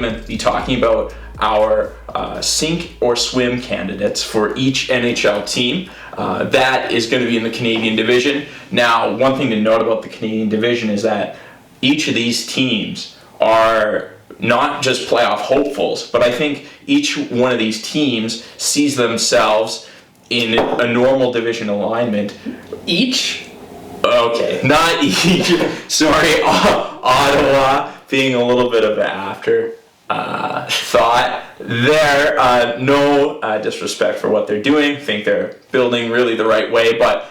going to be talking about our sink or swim candidates for each NHL team. That is going to be in the Canadian division. Now, one thing to note about the Canadian division is that each of these teams are not just playoff hopefuls, but I think each one of these teams sees themselves in a normal division alignment. Each? Okay, not each. Sorry, Ottawa being a little bit of an after thought there. No disrespect for what they're doing. Think they're building really the right way, but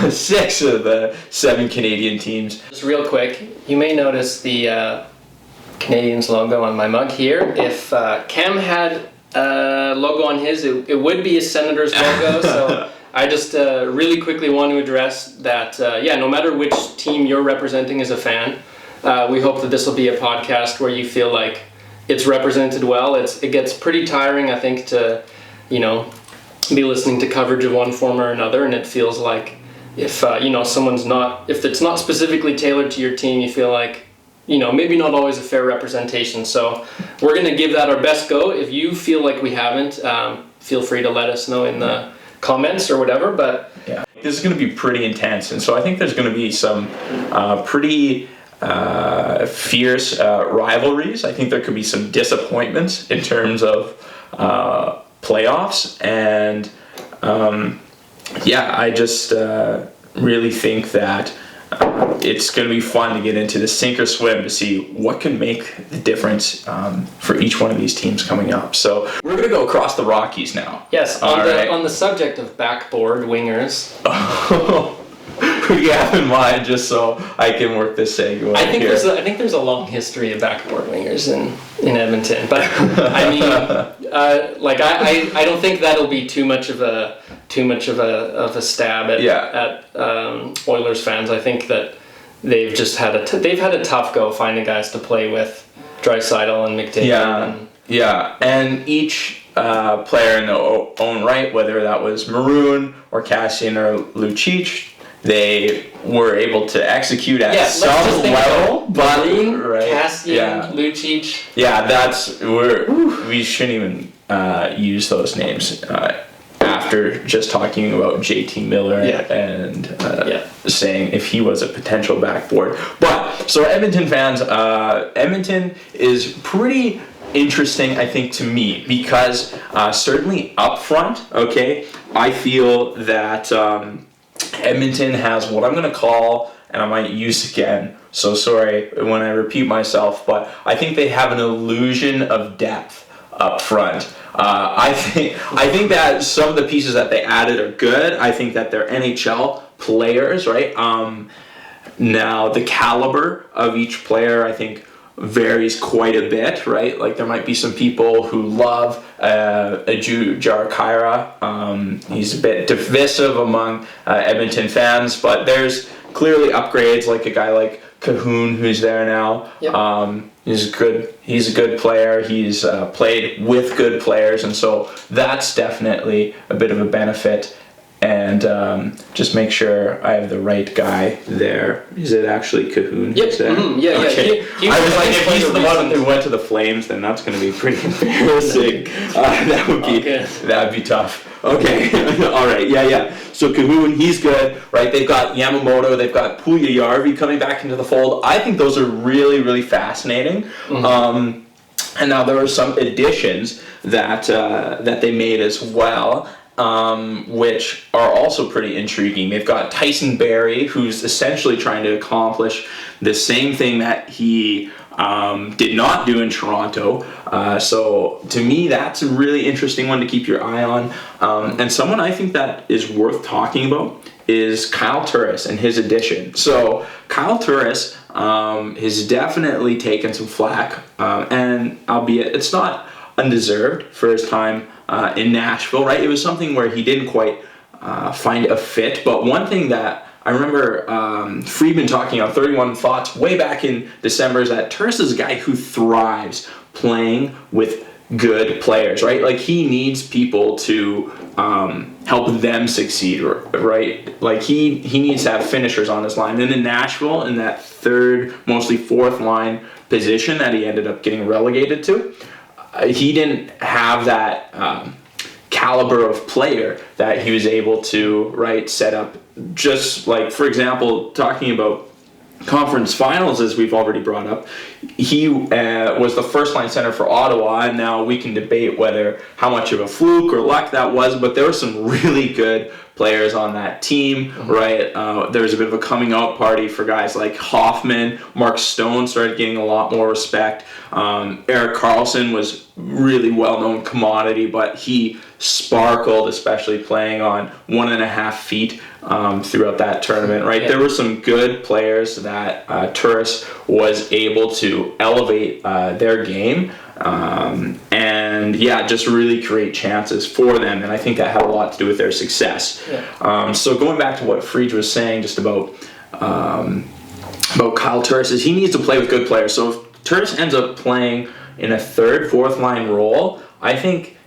6 of the 7 Canadian teams. Just real quick, you may notice the Canadians logo on my mug here. If Cam had a logo on his, it would be a Senators logo. So I just really quickly want to address that, no matter which team you're representing as a fan, we hope that this will be a podcast where you feel like it's represented well. It gets pretty tiring, I think, to, be listening to coverage of one form or another, and it feels like if, if it's not specifically tailored to your team, you feel like, maybe not always a fair representation. So we're going to give that our best go. If you feel like we haven't, feel free to let us know in the comments or whatever. But yeah, this is going to be pretty intense, and so I think there's going to be some pretty fierce rivalries. I think there could be some disappointments in terms of playoffs, and I just really think that it's going to be fun to get into the sink or swim to see what can make the difference for each one of these teams coming up. So we're going to go across the Rockies now. Yes, on the subject of backboard wingers. Who do you have in mind, just so I can work this segue? I think there's a long history of backboard wingers in Edmonton, but I mean, I don't think that'll be too much of a stab at Oilers fans. I think that they've just had a tough go finding guys to play with, Draisaitl and McDavid. And each player in their own right, whether that was Maroon or Cassian or Lucic, they were able to execute at some level, but Cassian, Lucic. Yeah, we shouldn't even use those names after just talking about JT Miller and saying if he was a potential backboard. But so Edmonton fans, Edmonton is pretty interesting, I think, to me, because certainly up front, I feel that Edmonton has what I'm going to call, and I might use again, so sorry when I repeat myself, but I think they have an illusion of depth up front. I think that some of the pieces that they added are good. I think that they're NHL players, right? Now, the caliber of each player, I think, varies quite a bit, right? Like, there might be some people who love Jarakaira. He's a bit divisive among Edmonton fans, but there's clearly upgrades, like a guy like Cahoon, who's there now. He's a good player. He's played with good players, and so that's definitely a bit of a benefit. And just make sure I have the right guy there. Is it actually Cahoon? Yep. There? Mm-hmm. Okay. I was like, if he's the one who went to the Flames, then that's going to be pretty embarrassing. That would be tough. Okay. All right. Yeah. So Cahoon, he's good, right? They've got Yamamoto, they've got Puljujarvi coming back into the fold. I think those are really, really fascinating. Mm-hmm. And now there are some additions that they made as well, which are also pretty intriguing. They've got Tyson Barrie, who's essentially trying to accomplish the same thing that he did not do in Toronto. So to me, that's a really interesting one to keep your eye on. And someone I think that is worth talking about is Kyle Turris and his addition. So Kyle Turris has definitely taken some flack, and albeit it's not undeserved for his time in Nashville, right? It was something where he didn't quite find a fit. But one thing that I remember Friedman talking on 31 Thoughts way back in December is that Turris is a guy who thrives playing with good players, right? Like he needs people to help them succeed, right? Like he needs to have finishers on his line. And in Nashville, in that third, mostly fourth line position that he ended up getting relegated to, he didn't have that caliber of player that he was able to, right, set up. Just like, for example, talking about conference finals, as we've already brought up, he was the first line center for Ottawa, and now we can debate whether how much of a fluke or luck that was, but there were some really good players on that team, right? There was a bit of a coming out party for guys like Hoffman. Mark Stone started getting a lot more respect. Erik Karlsson was really well-known commodity, but he sparkled, especially playing on 1.5 feet throughout that tournament, right? Yeah. There were some good players that Turris was able to elevate their game and just really create chances for them, and I think that had a lot to do with their success. Yeah. So going back to what Friedge was saying just about Kyle Turris, is he needs to play with good players. So if Turris ends up playing in a third, fourth line role, I think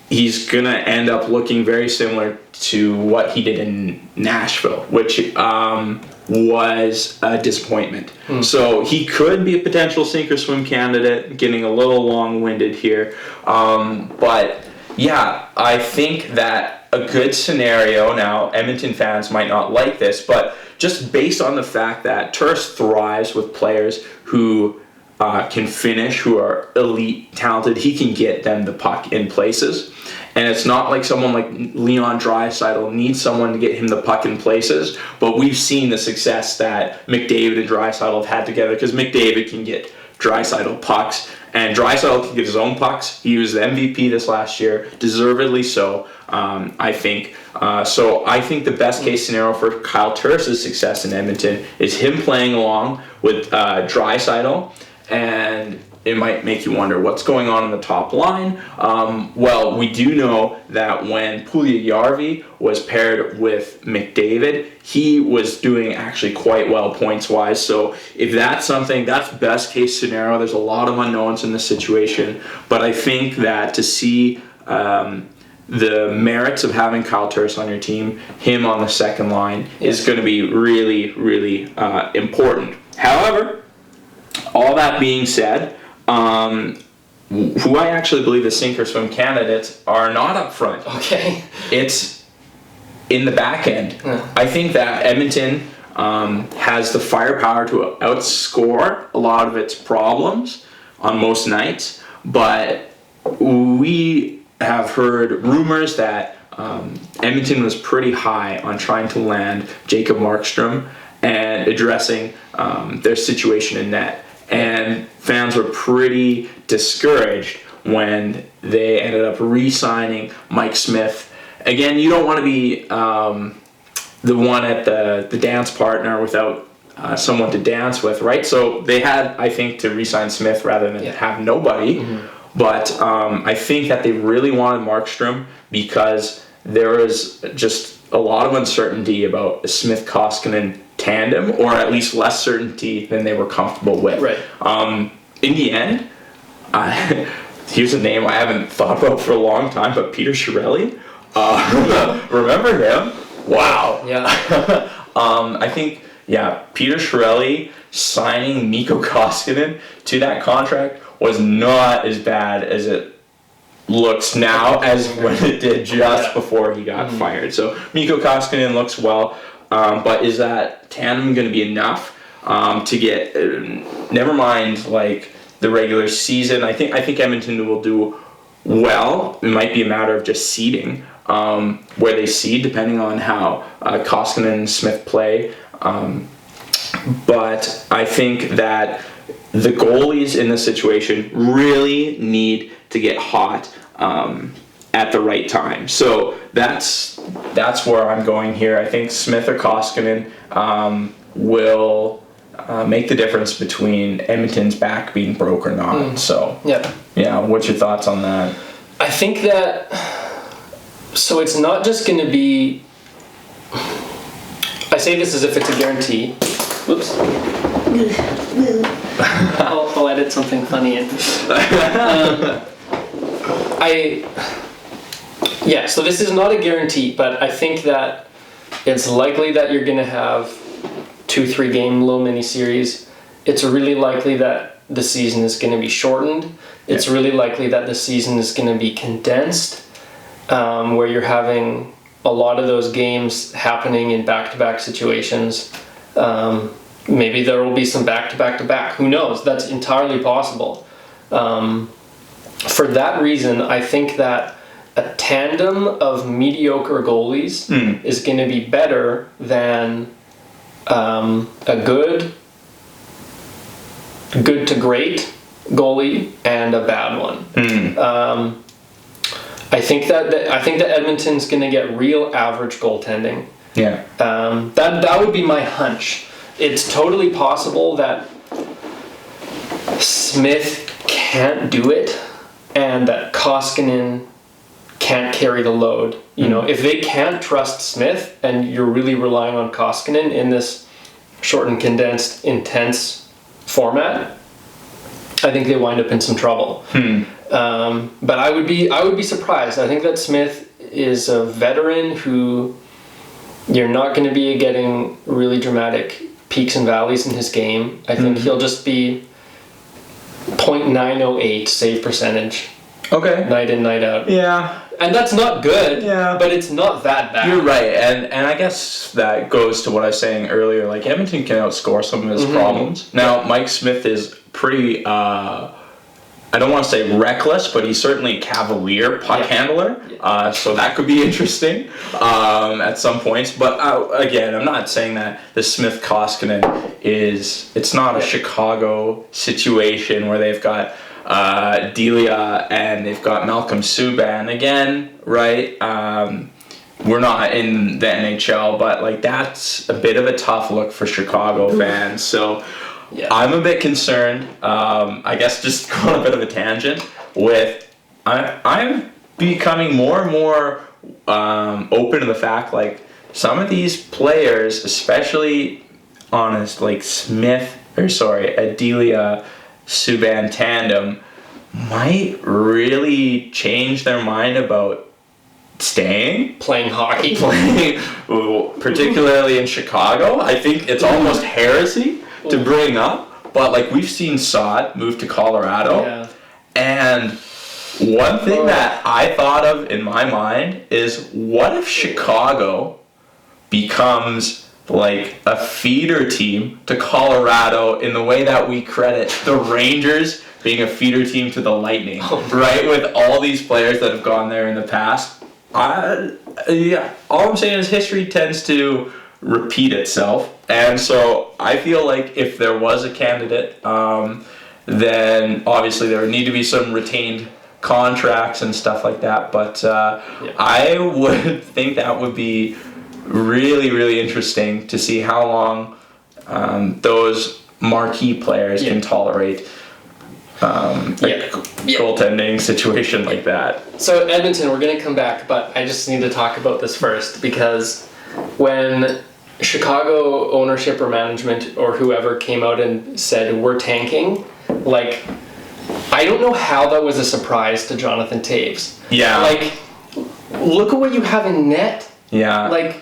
he's going to end up looking very similar to what he did in Nashville, which was a disappointment. So he could be a potential sink or swim candidate, getting a little long-winded here. But yeah, I think that a good scenario, now Edmonton fans might not like this, but just based on the fact that Turris thrives with players who can finish, who are elite talented, he can get them the puck in places. And it's not like someone like Leon Draisaitl needs someone to get him the puck in places, but we've seen the success that McDavid and Draisaitl have had together, because McDavid can get Draisaitl pucks, and Draisaitl can get his own pucks. He was the MVP this last year, deservedly so, I think. So I think the best case scenario for Kyle Turris' success in Edmonton is him playing along with Draisaitl, and it might make you wonder what's going on in the top line. Well, we do know that when Puljujarvi was paired with McDavid, he was doing actually quite well points-wise. So if that's something, that's best case scenario. There's a lot of unknowns in this situation, but I think that to see the merits of having Kyle Turris on your team, him on the second line, is going to be really, really important. However, all that being said, who I actually believe the sink or swim candidates are not up front. Okay. It's in the back end. I think that Edmonton has the firepower to outscore a lot of its problems on most nights, but we have heard rumors that Edmonton was pretty high on trying to land Jacob Markstrom and addressing their situation in net. And fans were pretty discouraged when they ended up re-signing Mike Smith. Again, you don't want to be the one at the dance partner without someone to dance with, right? So they had, I think, to re-sign Smith rather than have nobody. Mm-hmm. But I think that they really wanted Markstrom because there was just a lot of uncertainty about the Smith-Koskinen tandem, or at least less certainty than they were comfortable with. Right. In the end, here's a name I haven't thought about for a long time, but Peter Chiarelli. Remember him? Wow. Yeah. I think, Peter Chiarelli signing Mikko Koskinen to that contract was not as bad as it looks now as when it did just before he got fired. So Mikko Koskinen looks well. But is that tandem going to be enough to get? Never mind, like the regular season. I think Edmonton will do well. It might be a matter of just seeding, where they seed depending on how Koskinen and Smith play. But I think that the goalies in this situation really need to get hot at the right time. So that's where I'm going here. I think Smith or Koskinen will make the difference between Edmonton's back being broke or not. So what's your thoughts on that? I think that so it's not just going to be. I say this as if it's a guarantee. Whoops. I'll edit something funny in. So this is not a guarantee, but I think that it's likely that you're going to have 2-3 game little mini series. It's really likely that the season is going to be shortened. It's really likely that the season is going to be condensed, where you're having a lot of those games happening in back-to-back situations. Maybe there will be some back-to-back-to-back. Who knows? That's entirely possible. For that reason, I think that a tandem of mediocre goalies is going to be better than a good to great goalie and a bad one. I think that Edmonton's going to get real average goaltending. Yeah. That would be my hunch. It's totally possible that Smith can't do it and that Koskinen can't carry the load. You know, if they can't trust Smith and you're really relying on Koskinen in this shortened, condensed, intense format, I think they wind up in some trouble. But I would be surprised. I think that Smith is a veteran who you're not going to be getting really dramatic peaks and valleys in his game. I think he'll just be .908 save percentage. Okay. Night in, night out. Yeah. And that's not good, Yeah. but it's not that bad. You're right, and I guess that goes to what I was saying earlier, like Edmonton can outscore some of his problems. Now, Mike Smith is pretty, I don't want to say reckless, but he's certainly a cavalier puck handler, so that could be interesting at some points. But again, I'm not saying that the Smith-Koskinen it's not a Chicago situation where they've got Delia and they've got Malcolm Subban again, right? We're not in the NHL, but like that's a bit of a tough look for Chicago fans. So I'm a bit concerned. I guess just going on a bit of a tangent with I'm becoming more and more open to the fact like some of these players, especially on a Delia Subban tandem, might really change their mind about staying, playing hockey, particularly in Chicago. I think it's almost heresy to bring up, but like we've seen Saad move to Colorado, and one thing that I thought of in my mind is what if Chicago becomes like a feeder team to Colorado in the way that we credit the Rangers being a feeder team to the Lightning, right? With all these players that have gone there in the past. All I'm saying is history tends to repeat itself. And so I feel like if there was a candidate, then obviously there would need to be some retained contracts and stuff like that. But I would think that would be really, really interesting to see how long those marquee players can tolerate goaltending situation like that. So Edmonton, we're going to come back, but I just need to talk about this first because when Chicago ownership or management or whoever came out and said we're tanking, like I don't know how that was a surprise to Jonathan Toews. Yeah. Like look at what you have in net. Yeah. Like,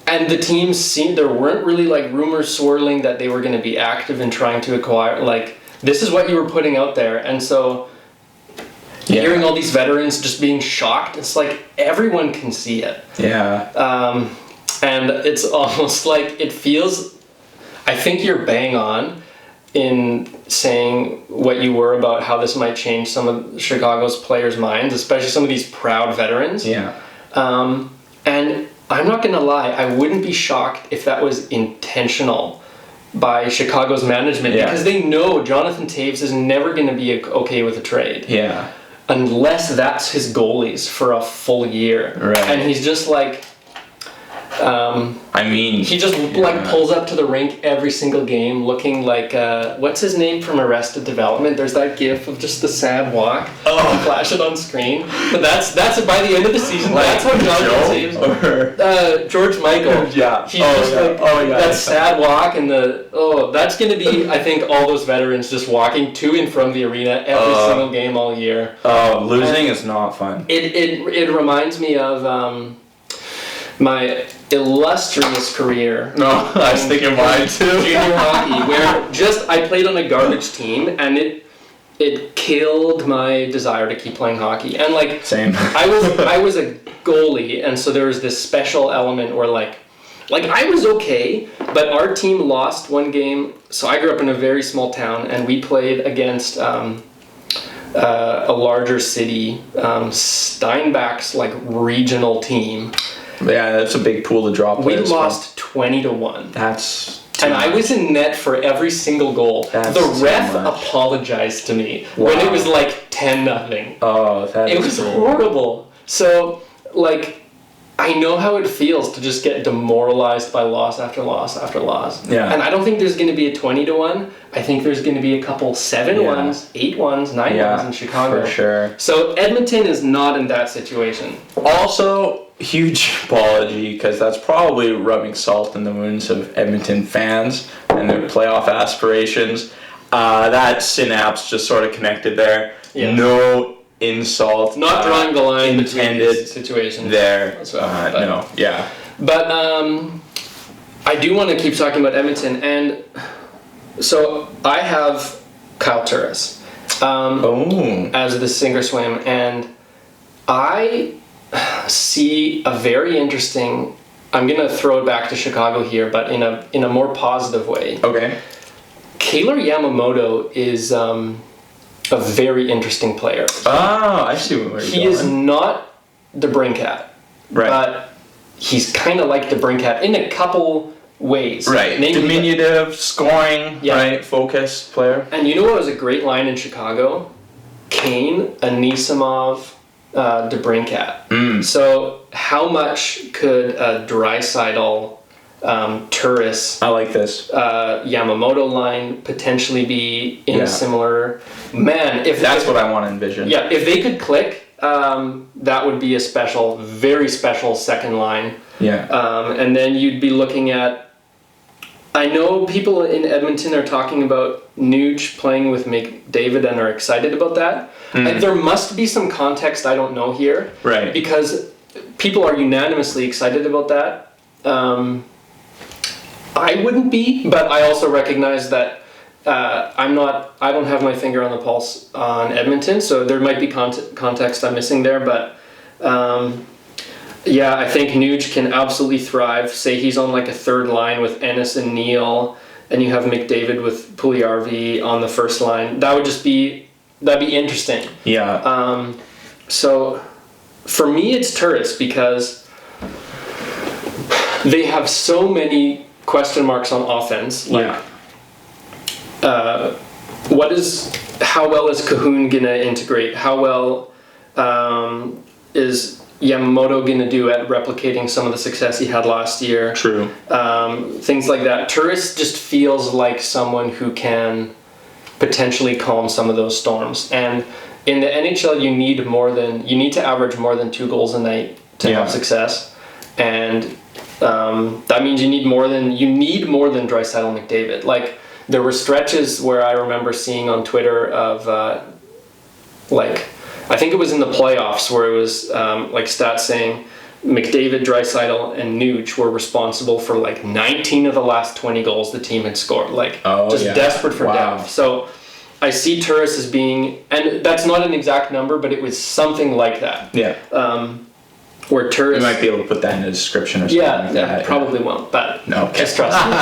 and the teams there weren't really like rumors swirling that they were going to be active in trying to acquire, like this is what you were putting out there. And so hearing all these veterans just being shocked, it's like everyone can see it. Yeah. And it's almost like it feels, I think you're bang on in saying what you were about how this might change some of Chicago's players' minds, especially some of these proud veterans. Yeah. And I'm not going to lie, I wouldn't be shocked if that was intentional by Chicago's management because they know Jonathan Toews is never going to be okay with a trade. Yeah. Unless that's his goalies for a full year. Right. And he's just like, I mean, he just like pulls up to the rink every single game looking like what's his name from Arrested Development? There's that gif of just the sad walk. Flash it on screen. But that's by the end of the season. Like, that's how Jonathan saves George Michael. Yeah. He's that sad walk and that's gonna be, I think, all those veterans just walking to and from the arena every single game all year. Losing is not fun. It reminds me of my illustrious career. No, I was thinking mine too. Junior hockey, where I played on a garbage team, and it killed my desire to keep playing hockey. And like, same. I was a goalie, and so there was this special element where like I was okay, but our team lost one game. So I grew up in a very small town, and we played against a larger city, Steinbach's like regional team. Yeah, that's a big pool to drop. We lost 20-1. That's and I was in net for every single goal. The ref apologized to me when it was like 10-0. Oh, it was horrible. So, like, I know how it feels to just get demoralized by loss after loss after loss. Yeah. And I don't think there's going to be a 20-1. I think there's going to be a couple 7-1s, 8-1s, 9-1s in Chicago. For sure. So Edmonton is not in that situation. Also, huge apology, because that's probably rubbing salt in the wounds of Edmonton fans and their playoff aspirations. That synapse just sort of connected there. Yeah. No insult. Not drawing the line intended situations there. No, yeah. But I do want to keep talking about Edmonton, and so I have Kyle Turris as the sink or swim, and I see a very interesting. I'm gonna throw it back to Chicago here, but in a more positive way. Okay. Kaylor Yamamoto is a very interesting player. I see where you're going. He is not DeBrincat, right? But he's kind of like DeBrincat in a couple ways. Right. Diminutive, scoring, right? Focused player. And you know what was a great line in Chicago? Kane, Anisimov, DeBrincat. So how much could Draisaitl, Turris, I like this, Yamamoto line potentially be in a similar? Man, if that's what I want to envision. Yeah, if they could click, that would be a special, very special second line. Yeah. And then you'd be looking at. I know people in Edmonton are talking about Nuge playing with McDavid and are excited about that. And there must be some context I don't know here. Right. Because people are unanimously excited about that. I wouldn't be, but I also recognize that I don't have my finger on the pulse on Edmonton, so there might be context I'm missing there, but I think Nuge can absolutely thrive. Say he's on like a third line with Ennis and Neal, and you have McDavid with Puljujarvi on the first line. That'd be interesting. Yeah. So for me, it's Turris because they have so many question marks on offense. Like, how well is Cahoon gonna integrate? How well is Yamamoto gonna do at replicating some of the success he had last year? True. Things like that. Turris just feels like someone who can potentially calm some of those storms. And in the NHL, you need to average more than 2 goals a night to have success. And that means you need more than Draisaitl and McDavid. Like, there were stretches where I remember seeing on Twitter of I think it was in the playoffs where it was stats saying McDavid, Draisaitl, and Nuge were responsible for 19 of the last 20 goals the team had scored. Desperate for depth. So I see Turris as being, and that's not an exact number, but it was something like that. Yeah. Where Turris, you might be able to put that in a description or something like that. Probably won't, but no, just trust me.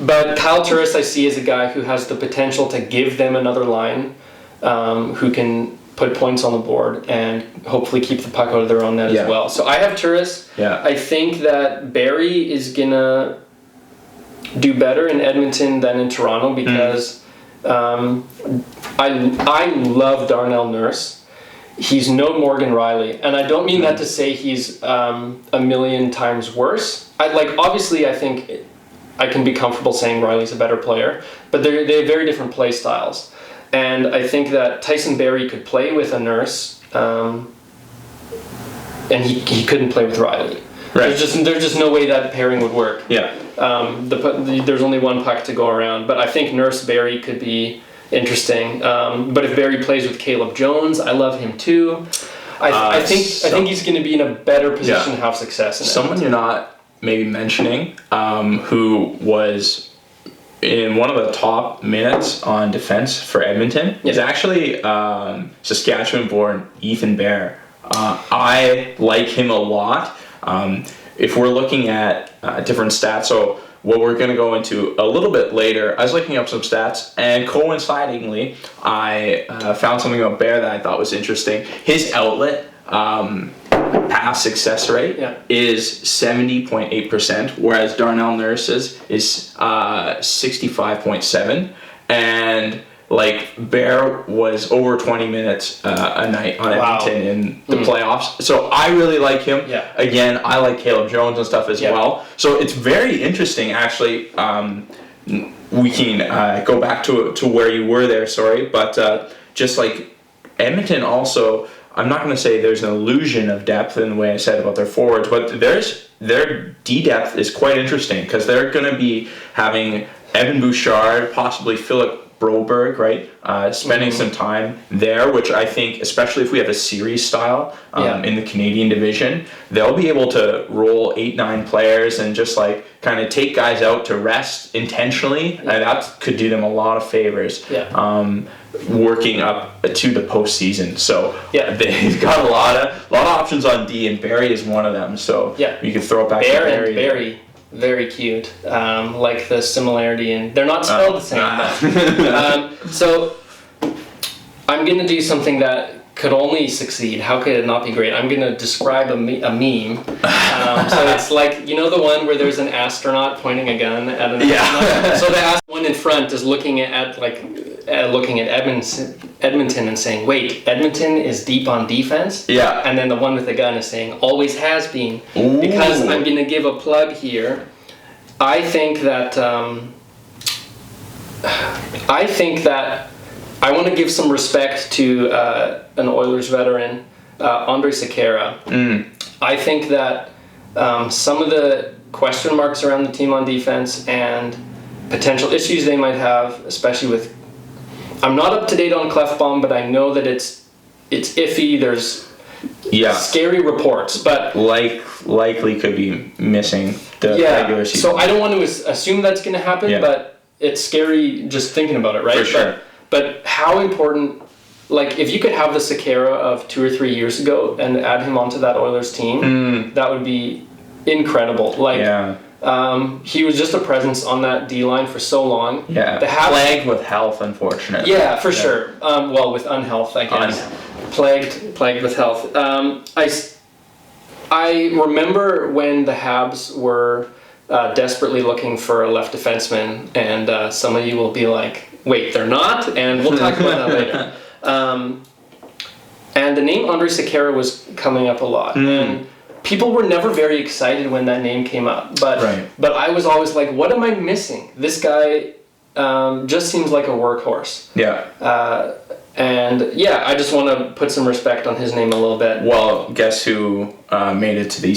But Kyle Turris I see as a guy who has the potential to give them another line, who can put points on the board and hopefully keep the puck out of their own net as well. So I have Turris. Yeah. I think that Barrie is gonna do better in Edmonton than in Toronto because I love Darnell Nurse. he's no Morgan Riley, and I don't mean that to say he's a million times worse. Obviously I think I can be comfortable saying Riley's a better player, but they have very different play styles, and I think that Tyson Barrie could play with a Nurse, and he couldn't play with Riley. Right. There's just no way that pairing would work. Yeah. There's only one puck to go around, but I think Nurse Barrie could be interesting. But if Barrie plays with Caleb Jones, I love him too. I think he's going to be in a better position to have success in it. Someone you're not maybe mentioning, who was in one of the top minutes on defense for Edmonton, is actually Saskatchewan-born Ethan Bear. I like him a lot. If we're looking at different stats, so what we're going to go into a little bit later, I was looking up some stats, and coincidingly, I found something about Bear that I thought was interesting. His outlet pass success rate is 70.8%, whereas Darnell Nurse's is 65.7%, and Bear was over 20 minutes a night on Edmonton in the playoffs. So I really like him. Yeah. Again, I like Caleb Jones and stuff as well. So it's very interesting, actually. We can go back to where you were there, but just like Edmonton also, I'm not going to say there's an illusion of depth in the way I said about their forwards, but their D-depth is quite interesting because they're going to be having Evan Bouchard, possibly Philip Broberg, right? Spending some time there, which I think, especially if we have a series style in the Canadian division, they'll be able to roll 8-9 players and just kind of take guys out to rest intentionally, and that could do them a lot of favors. Working up to the postseason, so they've got a lot of options on D, and Barrie is one of them. So you can throw it back to Barrie. Barrie. Very cute, like the similarity in, they're not spelled the same, so I'm going to do something that could only succeed. How could it not be great? I'm going to describe a meme. So it's the one where there's an astronaut pointing a gun at an astronaut. So the one in front is looking at Edmonton and saying, wait, Edmonton is deep on defense? Yeah. And then the one with the gun is saying, always has been. Ooh. Because I'm going to give a plug here. I think that I want to give some respect to an Oilers veteran, Andre Sekera. I think that some of the question marks around the team on defense and potential issues they might have, especially with, I'm not up to date on Clefbaum, but I know that it's iffy. There's scary reports, but likely could be missing the regular season. So I don't want to assume that's going to happen, but it's scary just thinking about it, right? For sure. But how important, if you could have the Sekera of 2 or 3 years ago and add him onto that Oilers team, that would be incredible. He was just a presence on that D-line for so long. Yeah, plagued with health, unfortunately. Yeah, for sure. With unhealth, I guess. Plagued with health. I remember when the Habs were desperately looking for a left defenseman, and some of you will be like, wait, they're not? And we'll talk about that later. And the name Andre Sekera was coming up a lot. And people were never very excited when that name came up. But I was always like, what am I missing? This guy just seems like a workhorse. Yeah. I just want to put some respect on his name a little bit. Well, guess who made it to the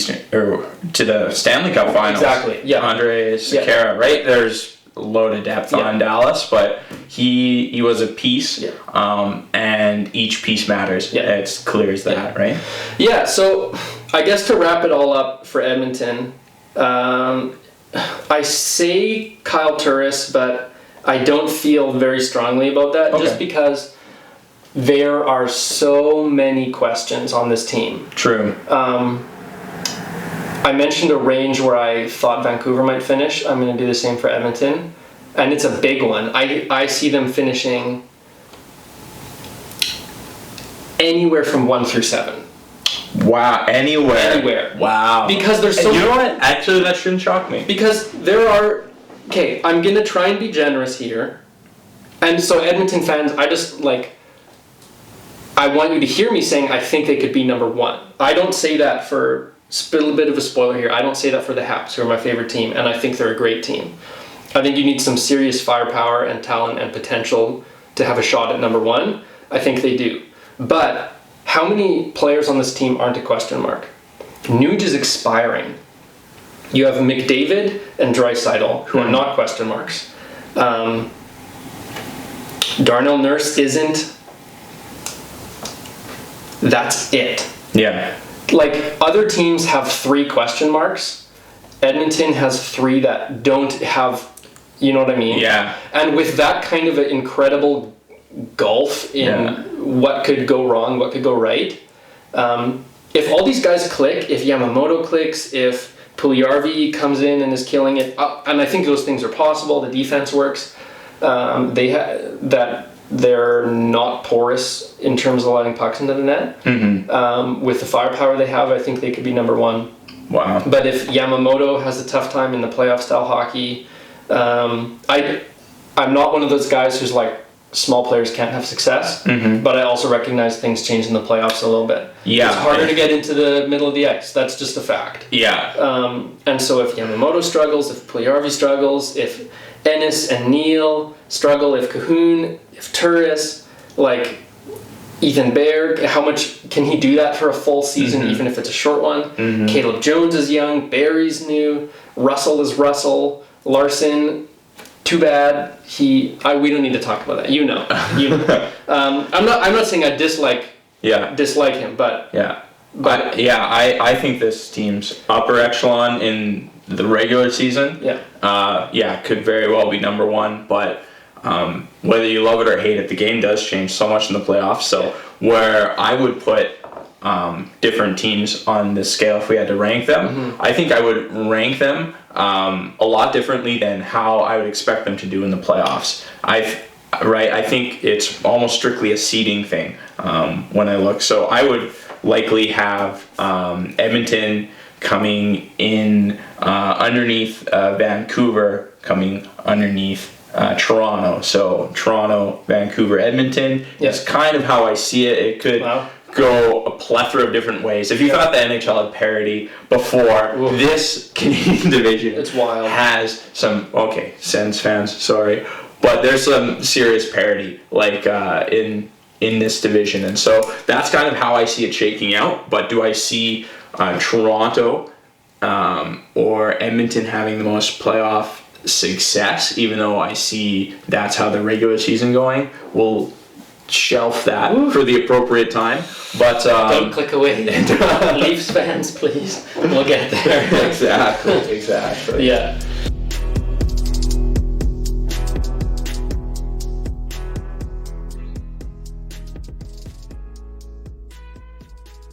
to the Stanley Cup Finals? Exactly. Yeah. Andre Sekera, right? There's a load of depth on Dallas, but he was a piece, and each piece matters. Yeah. It's clear as that, right? Yeah. So I guess to wrap it all up for Edmonton, I say Kyle Turris, but I don't feel very strongly about that, just because there are so many questions on this team. True. I mentioned a range where I thought Vancouver might finish. I'm going to do the same for Edmonton. And it's a big one. I see them finishing anywhere from 1 through 7. Wow, anywhere. Wow. Because there's so... You know what? Actually, that shouldn't shock me. Because there are... Okay, I'm going to try and be generous here. And so Edmonton fans, I I want you to hear me saying I think they could be number one. I don't say that for, spill a bit of a spoiler here, I don't say that for the Habs, who are my favorite team, and I think they're a great team. I think you need some serious firepower and talent and potential to have a shot at number one. I think they do. But how many players on this team aren't a question mark? Nuge is expiring. You have McDavid and Draisaitl, who are not question marks. Darnell Nurse isn't. That's it. Yeah. Like, other teams have 3 question marks. Edmonton has 3 that don't have, you know what I mean? Yeah. And with that kind of an incredible gulf in what could go wrong, what could go right, if all these guys click, if Yamamoto clicks, if Puljujarvi comes in and is killing it, and I think those things are possible, the defense works, they're not porous in terms of letting pucks into the net. With the firepower they have, I think they could be number one. Wow. But if Yamamoto has a tough time in the playoff style hockey, I'm not one of those guys who's like, small players can't have success, but I also recognize things change in the playoffs a little bit. Yeah. It's harder to get into the middle of the ice. That's just a fact. Yeah. And so if Yamamoto struggles, if Puljujarvi struggles, if Ennis and Neal struggle, if Cahoon, if Turris, like Ethan Bear, how much can he do that for a full season, even if it's a short one? Caleb Jones is young, Barry's new, Russell is Russell, Larson, too bad we don't need to talk about that. You know. I'm not saying I dislike him, but I think this team's upper echelon in the regular season. Could very well be number one, but whether you love it or hate it, the game does change so much in the playoffs. So where I would put different teams on this scale if we had to rank them, I think I would rank them a lot differently than how I would expect them to do in the playoffs. I think it's almost strictly a seeding thing when I look. So I would likely have Edmonton coming in underneath Vancouver, coming underneath Toronto. So Toronto, Vancouver, Edmonton is kind of how I see it. It could go a plethora of different ways. If you thought the NHL had parity before, this Canadian division it's wild. Has some, Sens fans, sorry, but there's some serious parity like in this division, and so that's kind of how I see it shaking out. But do I see Toronto or Edmonton having the most playoff success, even though I see that's how the regular season going? We'll shelf that for the appropriate time, but don't click away. Leafs fans, please. We'll get there. Exactly. Yeah.